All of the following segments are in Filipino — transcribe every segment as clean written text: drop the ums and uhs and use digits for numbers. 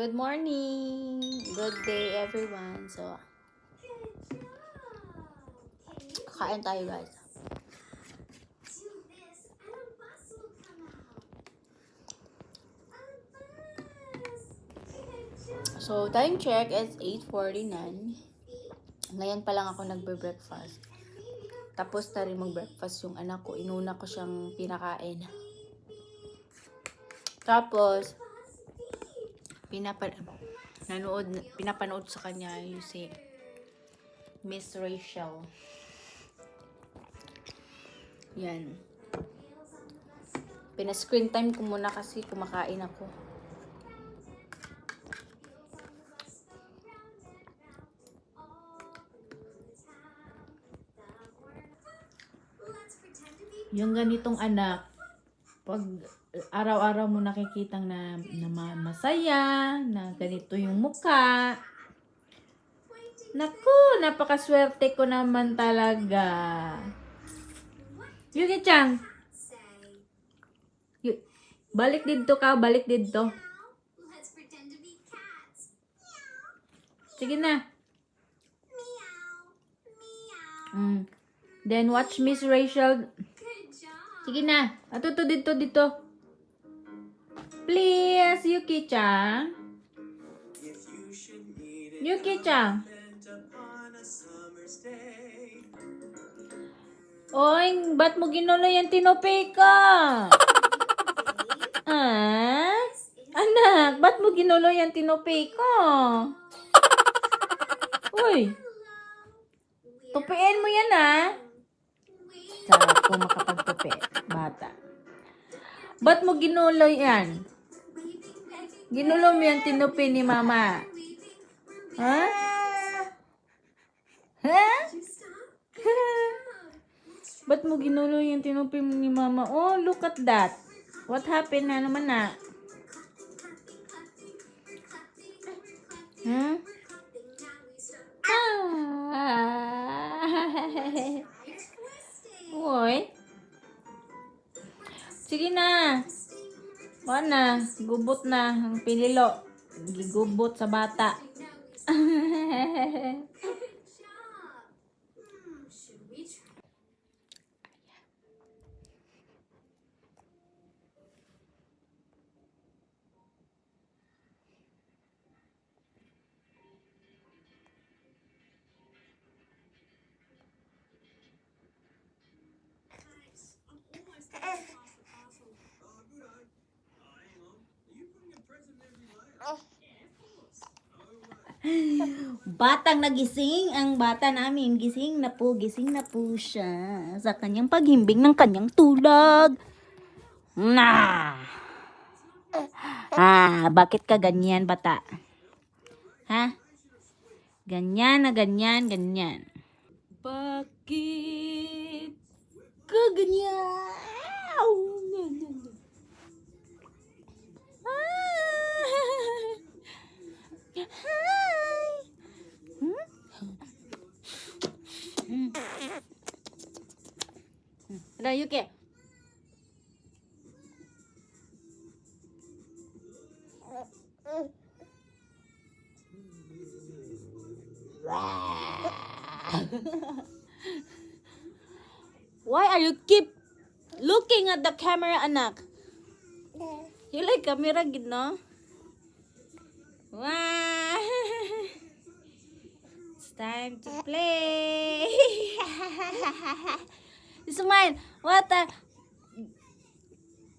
Good morning! Good day everyone. So, kakain tayo guys. So, time check is 8:49. Ngayon pa lang ako nagbe-breakfast. Tapos na rin mag-breakfast yung anak ko. Inuna ko siyang pinakain. Tapos, pinapanood sa kanya yung si Miss Rachel. Yan. Pina-screen time ko muna kasi kumakain ako. Yung ganitong anak, pag araw-araw mo nakikitang na masaya, na ganito yung mukha. Naku, napakaswerte ko naman talaga. Yuki-chan. Balik dito ka, balik dito. Sige na. Then watch Miss Rachel. Sige na. Atuto dito. Please, Yuki-chan. Yuki-chan. Oy, ba't mo ginulo yung tinupay ka? Anak, ba't mo ginulo yung tinupay ko? Uy. Tupiin mo yan, Sarap ko makapagtupi, bata. Ba't mo ginulo yan? Ginulo mo yung tinupi ni mama. Ha? Ha? Ba't mo ginulo yung tinupi ni mama? Oh, look at that. What happened na naman na? Hmm? Uy. Sige na. Wala na. Gubot na. Ang pinilo. Gigubot sa bata. Batang nagising, ang bata namin, gising na po siya sa kanyang paghimbing ng kanyang tulog. Bakit ka ganyan, bata? Ha? Ganyan. Bakit ka ganyan? Ada Yuki. Why are you keep looking at the camera, anak? You like camera, gid, no? Wow! It's time to play. Smile. What?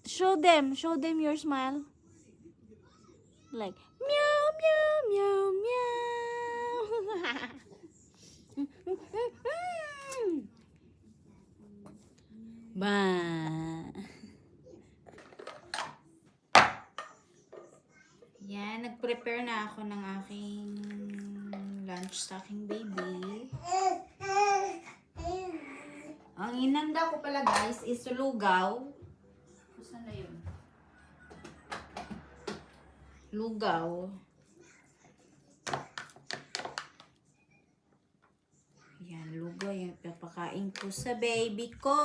Show them your smile. Like meow meow meow meow. Ba. Yan, nag-prepare na ako ng aking lunch sa aking baby. Ang inanda ko pala guys is lugaw. Saan na yun? Lugaw. Yan, lugaw yung papakain ko sa baby ko.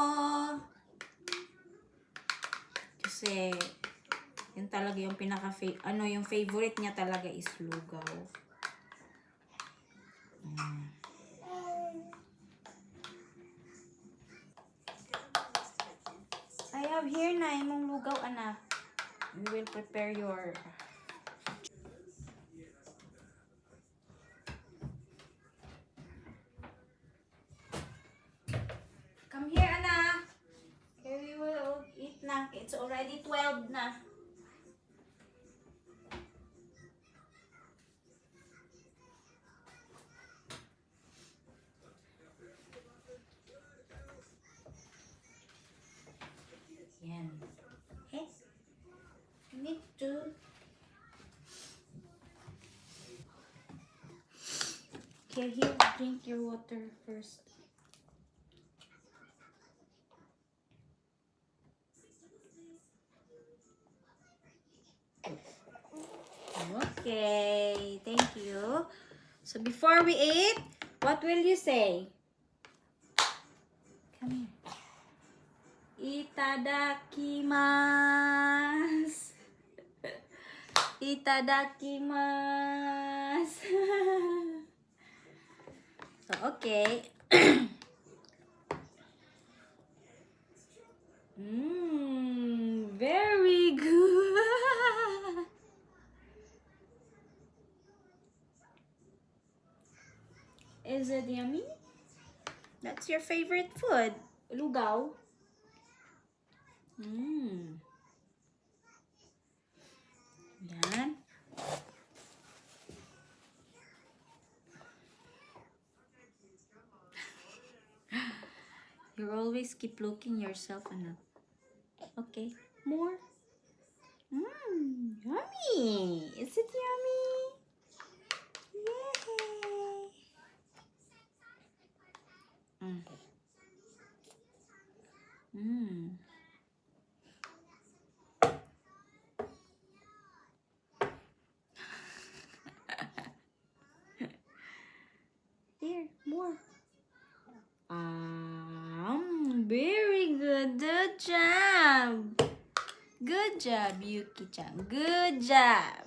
Kasi Yun talaga yung yung favorite niya talaga is lugaw. I have here na yung lugaw, anak. We will prepare your... Come here, anak. Here we will eat na. It's already 12 na. Yan. Okay? You need to... Okay, here, drink your water first. Okay, thank you. So before we eat, what will you say? Come here. Itadakimasu. Itadakimasu. So, okay. Very good. Is it yummy? That's your favorite food? Lugaw? Yan. You always keep looking yourself, anak. Okay, more. Yummy. Is it yummy? Yay. Here, more. Very good. Good job. Good job, Yuki-chan. Good job.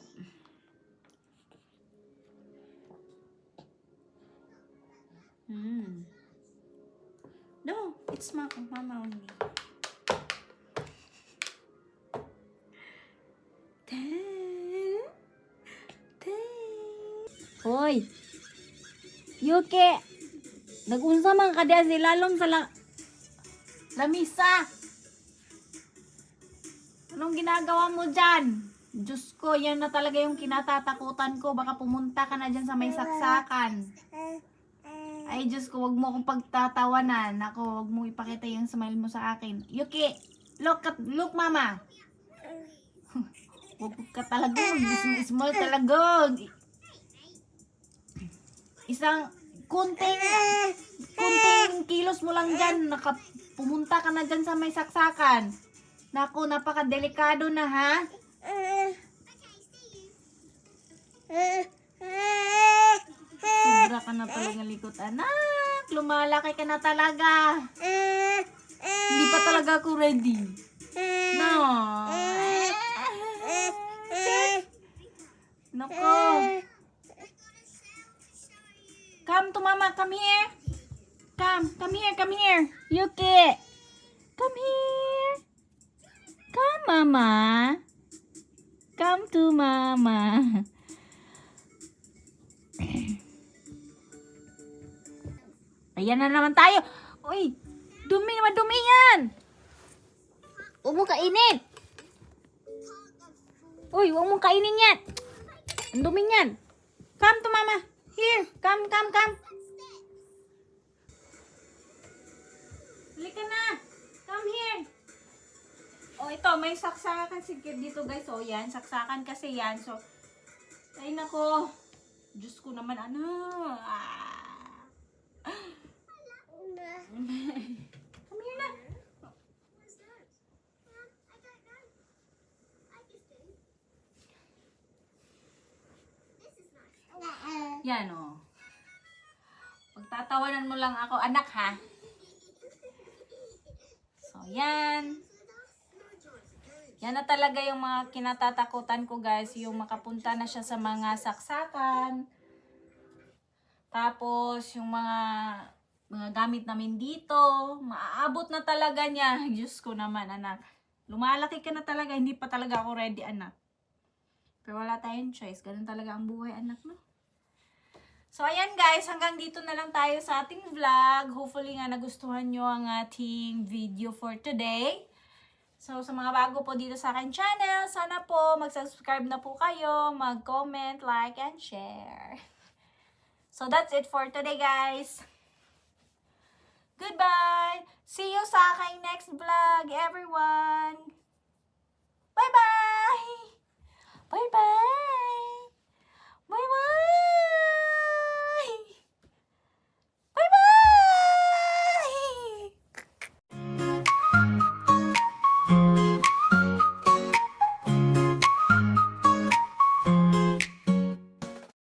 No, it's mama only. Hoy. Yuki. Nagunsa man ka diya si lalong sa lamisa. Anong ginagawa mo dyan? Diyos ko, yan na talaga yung kinatatakutan ko. Baka pumunta ka na dyan sa may saksakan. Ay, Diyos ko, wag mo akong pagtatawanan. Ako, wag mo ipakita yung smile mo sa akin. Yuki, look mama. Wag ka talaga, small talaga. Isang kunting kilos mo lang dyan. Pumunta ka na dyan sa may saksakan. Naku, napaka-delikado na, ha? Sobra ka na talaga likot, anak. Lumalaki ka na talaga. Hindi pa talaga ako ready. No. Naku. Come to mama, come here. Come here. Yuki. Come here. Come, mama. Come to mama. Ayan na naman tayo. Uy, madumi yan. Huwag mong kainin. Uy, huwag mong kainin yan. Ang dumi yan. Come to mama. Here, come. Halika na. Come here. Oh, ito, may saksakan dito, guys. Oh, yan, saksakan kasi yan. So, ay nako. Diyos ko naman, ano. Come here na. Yan, oh. Pagtatawanan mo lang ako, anak, ha? So, yan. Yan na talaga yung mga kinatatakutan ko guys, yung makapunta na siya sa mga saksakan. Tapos yung mga gamit namin dito, maaabot na talaga niya. Diyos ko naman anak. Lumalaki ka na talaga, hindi pa talaga ako ready anak. Pero wala tayong choice, ganun talaga ang buhay anak no. So, ayan guys, hanggang dito na lang tayo sa ating vlog. Hopefully nga nagustuhan nyo ang ating video for today. So, sa mga bago po dito sa akin channel, sana po mag-subscribe na po kayo, mag-comment, like, and share. So, that's it for today guys. Goodbye! See you sa aking next vlog, everyone! Bye-bye! Bye-bye! Bye-bye!